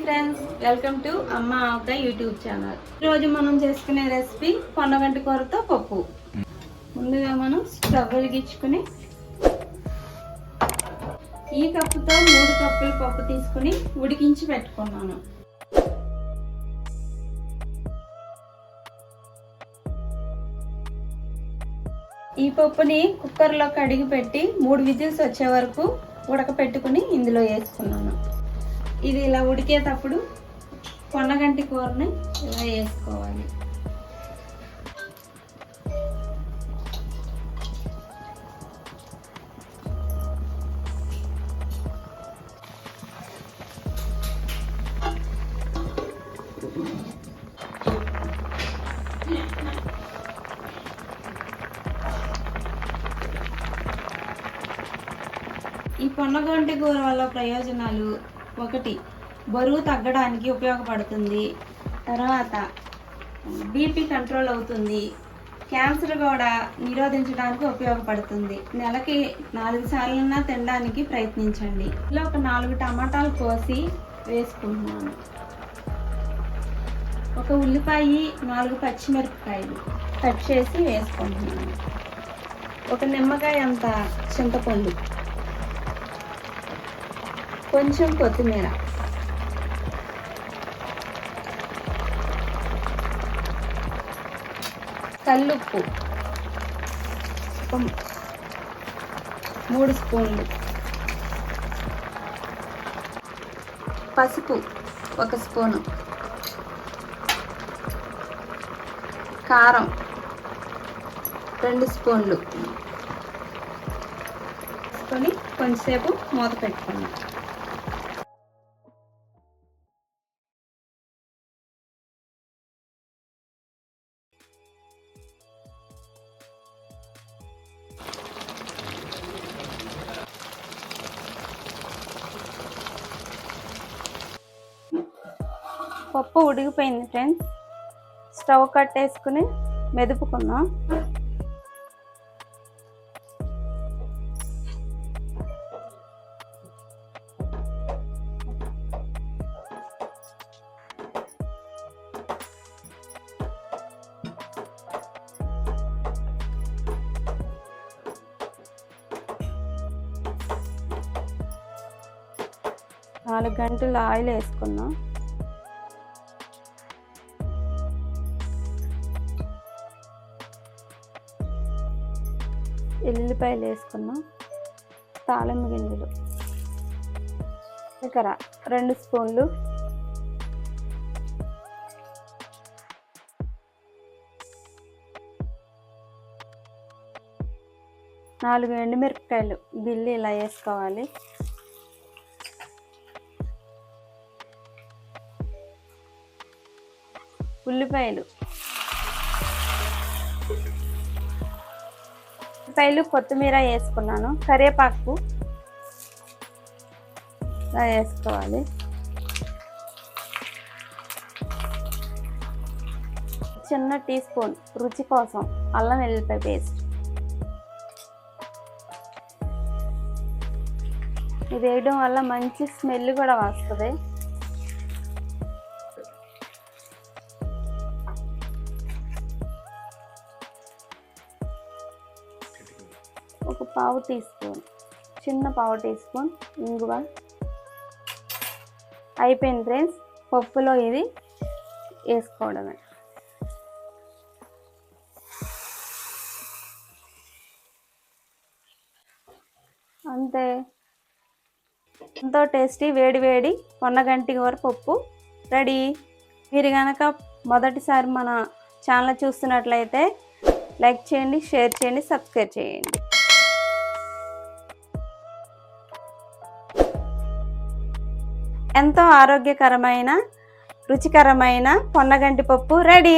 Friends, welcome to అమ్మ ఆవకాయ YouTube channel. ఈరోజు మనం చేసుకునే రెసిపీ పొన్నగంటి కూరతో పప్పు. ముందుగా మనం స్టవ్ వెలిగించుకుని ఈ కప్పుతో 3 కప్పుల పప్పు తీసుకుని ఉడికించి పెట్టుకున్నాను. ఈ పప్పుని కుక్కర్లో కడిగి పెట్టి 3 విజిల్స్ వచ్చే వరకు ఉడకపెట్టుకుని ఇందులో వేసుకున్నాను. ఇది ఇలా ఉడికేటప్పుడు పొన్నగంటి కూరని ఇలా వేసుకోవాలి. ఈ పొన్నగంటి కూర వల్ల ప్రయోజనాలు: 1, బరువు తగ్గడానికి ఉపయోగపడుతుంది. తర్వాత బీపీ కంట్రోల్ అవుతుంది. క్యాన్సర్ కూడా నిరోధించడానికి ఉపయోగపడుతుంది. నెలకి 4 సార్లన్నా తినడానికి ప్రయత్నించండి. ఇలా ఒక 4 టమాటాలు కోసి వేసుకుంటున్నాను. ఒక ఉల్లిపాయ, 4 పచ్చిమిరపకాయలు కట్ చేసి వేసుకుంటున్నాను. ఒక నిమ్మకాయ అంత చింతపండు, కొంచెం కొత్తిమీర, కల్లుప్పు 3 స్పూన్లు, పసుపు 1 స్పూను, కారం 2 స్పూన్లు వేసుకొని కొంచెంసేపు మూత పెట్టుకున్నాం. పప్పు ఉడికిపోయింది ఫ్రెండ్స్. స్టవ్ కట్టేసుకుని మెదుపుకుందాం. నాలుగు గంటలు ఆయిల్ వేసుకుందాం. ఎల్లుల్లిపాయలు వేసుకున్నాం. తాళింపు గింజలు, జీలకర్ర 2 స్పూన్లు, నాలుగు ఎండుమిరపకాయలు గిల్లి ఇలా వేసుకోవాలి. ఉల్లిపాయలు, కొత్తిమీర వేసుకున్నాను. కరివేపాకు ఇలా వేసుకోవాలి. చిన్న టీ స్పూన్ రుచి కోసం అల్లం వెల్లుల్లిపాయ పేస్ట్. ఇది వేయడం వల్ల మంచి స్మెల్ కూడా వస్తుంది. ఒక పావు టీ స్పూన్, చిన్న పావు టీ స్పూన్ ఇంగువ. అయిపోయింది ఫ్రెండ్స్. పప్పులో ఇది వేసుకోవడమే. అంతే, ఎంతో టేస్టీ వేడి వేడి పొన్నగంటి కూర పప్పు రెడీ. మీరు కనుక మొదటిసారి మన ఛానల్ చూస్తున్నట్లయితే లైక్ చేయండి, షేర్ చేయండి, సబ్స్క్రైబ్ చేయండి. ఎంతో ఆరోగ్యకరమైన, రుచికరమైన పొన్నగంటి పప్పు రెడీ.